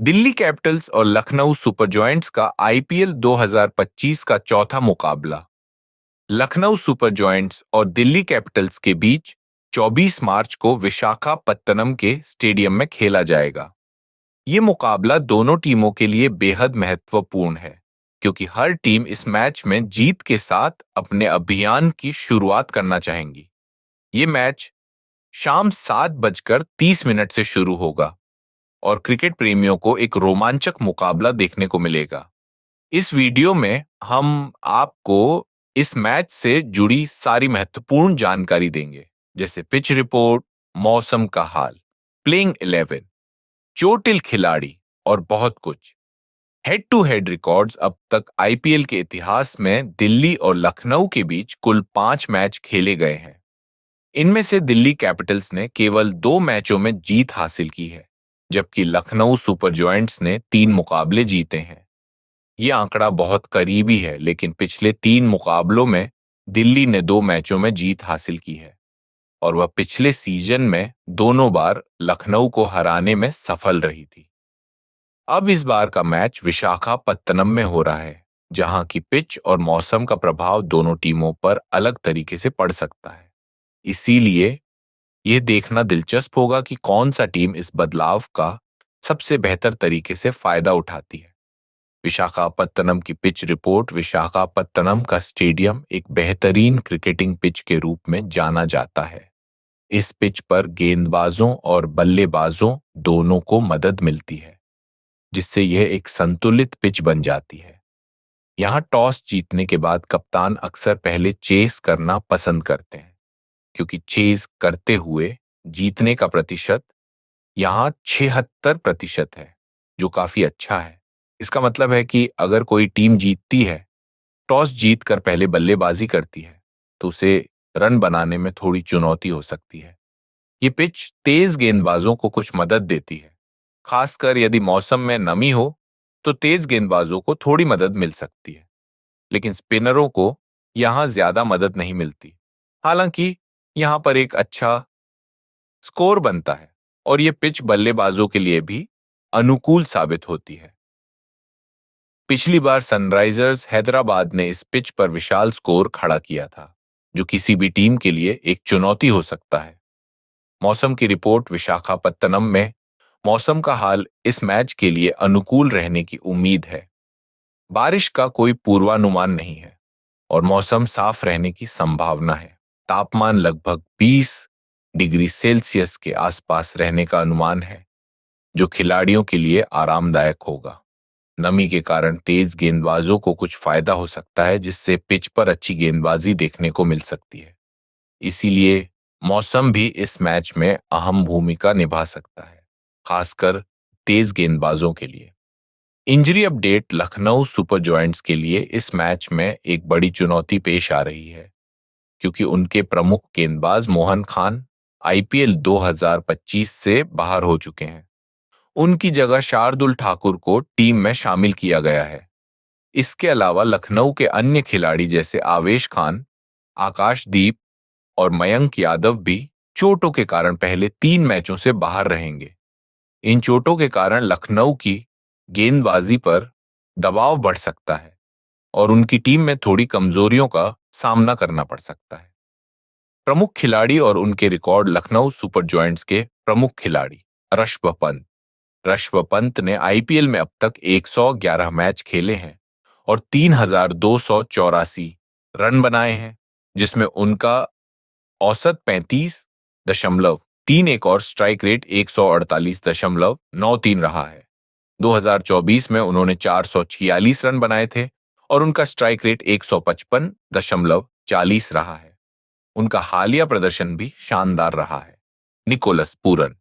Delhi Capitals और Lucknow super joints का IPL 2025 का चौथा मुकाबला लखनऊ सुपर जॉयंट्स और दिल्ली कैपिटल्स के बीच 24 मार्च को विशाखापत्तनम के स्टेडियम में खेला जाएगा। ये मुकाबला दोनों टीमों के लिए बेहद महत्वपूर्ण है, क्योंकि हर टीम इस मैच में जीत के साथ अपने अभियान की शुरुआत करना चाहेंगी। ये मैच शाम 7:30 से शुरू होगा और क्रिकेट प्रेमियों को एक रोमांचक मुकाबला देखने को मिलेगा। इस वीडियो में हम आपको इस मैच से जुड़ी सारी महत्वपूर्ण जानकारी देंगे, जैसे पिच रिपोर्ट, मौसम का हाल, प्लेइंग 11, चोटिल खिलाड़ी और बहुत कुछ। Head to head records. अब तक आईपीएल के इतिहास में दिल्ली और लखनऊ के बीच कुल 5 मैच खेले गए हैं। इनमें से दिल्ली कैपिटल्स ने केवल 2 मैचों में जीत हासिल की है, जबकि लखनऊ सुपर जॉयंट्स ने 3 मुकाबले जीते हैं। ये आंकड़ा बहुत करीबी है, लेकिन पिछले 3 मुकाबलों में दिल्ली ने 2 मैचों में जीत हासिल की है और वह पिछले सीजन में दोनों बार लखनऊ को हराने में सफल रही थी। अब इस बार का मैच विशाखापत्तनम में हो रहा है, जहां की पिच और मौसम का प्रभाव दोनों टीमों पर अलग तरीके से पड़ सकता है। इसीलिए यह देखना दिलचस्प होगा कि कौन सा टीम इस बदलाव का सबसे बेहतर तरीके से फायदा उठाती है। विशाखापत्तनम की पिच रिपोर्ट। विशाखापत्तनम का स्टेडियम एक बेहतरीन क्रिकेटिंग पिच के रूप में जाना जाता है। इस पिच पर गेंदबाजों और बल्लेबाजों दोनों को मदद मिलती है, जिससे यह एक संतुलित पिच बन जाती है। यहां टॉस जीतने के बाद कप्तान अक्सर पहले चेस करना पसंद करते हैं, क्योंकि चेस करते हुए जीतने का प्रतिशत यहां 76% है, जो काफी अच्छा है। इसका मतलब है कि अगर कोई टीम जीतती है, टॉस जीतकर पहले बल्लेबाजी करती है, तो उसे रन बनाने में थोड़ी चुनौती हो सकती है। ये पिच तेज गेंदबाजों को कुछ मदद देती है, खासकर यदि मौसम में नमी हो तो तेज गेंदबाजों को थोड़ी मदद मिल सकती है, लेकिन स्पिनरों को यहां ज्यादा मदद नहीं मिलती। हालांकि यहां पर एक अच्छा स्कोर बनता है और यह पिच बल्लेबाजों के लिए भी अनुकूल साबित होती है। पिछली बार सनराइजर्स हैदराबाद ने इस पिच पर विशाल स्कोर खड़ा किया था, जो किसी भी टीम के लिए एक चुनौती हो सकता है। मौसम की रिपोर्ट। विशाखापत्तनम में मौसम का हाल इस मैच के लिए अनुकूल रहने की उम्मीद है। बारिश का कोई पूर्वानुमान नहीं है और मौसम साफ रहने की संभावना है। तापमान लगभग 20 डिग्री सेल्सियस के आसपास रहने का अनुमान है, जो खिलाड़ियों के लिए आरामदायक होगा। नमी के कारण तेज गेंदबाजों को कुछ फायदा हो सकता है, जिससे पिच पर अच्छी गेंदबाजी देखने को मिल सकती है। इसीलिए मौसम भी इस मैच में अहम भूमिका निभा सकता है, खासकर तेज गेंदबाजों के लिए। Injury update. Lucknow super joints के लिए इस मैच में एक बड़ी चुनौती पेश आ रही है, क्योंकि उनके प्रमुख गेंदबाज मोहन खान आईपीएल 2025 से बाहर हो चुके हैं। उनकी जगह शार्दुल ठाकुर को टीम में शामिल किया गया है। इसके अलावा लखनऊ के अन्य खिलाड़ी जैसे आवेश खान, आकाशदीप और मयंक यादव भी चोटों के कारण पहले 3 मैचों से बाहर रहेंगे। इन चोटों के कारण लखनऊ की गेंदबाजी पर दबाव बढ़ सकता है और उनकी टीम में थोड़ी कमजोरियों का सामना करना पड़ सकता है। प्रमुख खिलाड़ी और उनके रिकॉर्ड। लखनऊ सुपर जॉयंट्स के प्रमुख खिलाड़ी। ऋषभ पंत। ऋषभ पंत ने आईपीएल में अब तक 111 मैच खेले हैं और 3284 रन बनाए हैं, जिसमें उनका औसत 35.31 और स्ट्राइक रेट 148.93 रहा है। 2024 में उन्होंने 446 रन बनाए थे और उनका स्ट्राइक रेट 155.40 रहा है। उनका हालिया प्रदर्शन भी शानदार रहा है। Nicholas Pooran.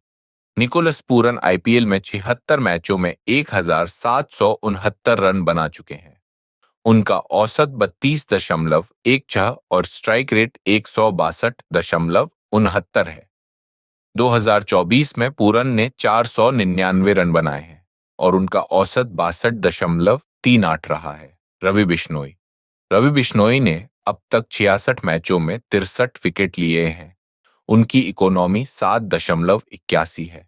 Nicholas Pooran IPL में 76 मैचों में 1769 रन बना चुके हैं। उनका औसत 32.16 और स्ट्राइक रेट 162.69 है। 2024 में पूरन ने 499 रन बनाए हैं और उनका औसत 62.38 रहा है। रवि बिश्नोई। रवि बिश्नोई ने अब तक 66 मैचों में 63 विकेट लिए हैं। उनकी इकोनॉमी 7.81 है।